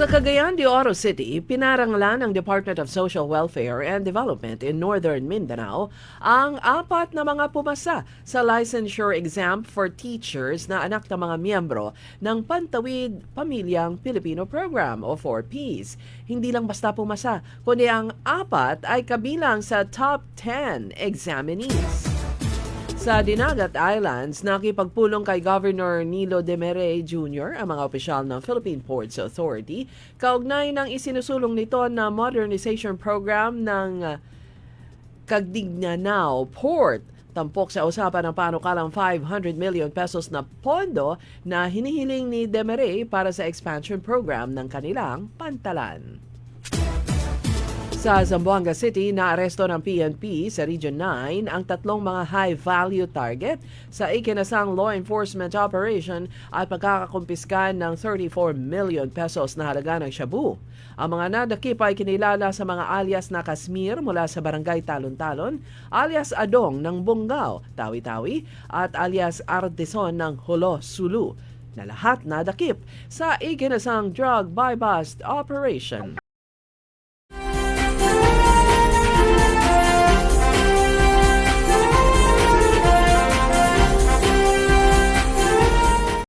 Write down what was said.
Sa Cagayan de Oro City, pinaranglan ng Department of Social Welfare and Development in Northern Mindanao ang 4 na mga pumasa sa licensure exam for teachers na anak ng mga miyembro ng Pantawid Pamilyang Pilipino Program o 4Ps. Hindi lang basta pumasa, kundi ang 4 ay kabilang sa top 10 examinees. Sa Dinagat Islands, nakipagpulong kay Governor Nilo Demere Jr. ang mga opisyal ng Philippine Ports Authority kaugnay ng isinusulong nito na modernization program ng Cagdignanao Port. Tampok sa usapan ng panukalang 500 million pesos na pondo na hinihiling ni Demere para sa expansion program ng kanilang pantalan. Sa Zamboanga City, naaresto ng PNP sa Region 9 ang 3 mga high-value target sa ikinasang law enforcement operation at pagkakakumpiska ng 34 million pesos na halaga ng shabu. Ang mga nadakip ay kinilala sa mga alias na Kasmir mula sa Barangay Talon-Talon, alias Adong ng Bungaw, Tawi-Tawi, at alias Ardison ng Hulo, Sulu, na lahat nadakip sa ikinasang drug buy-bust operation.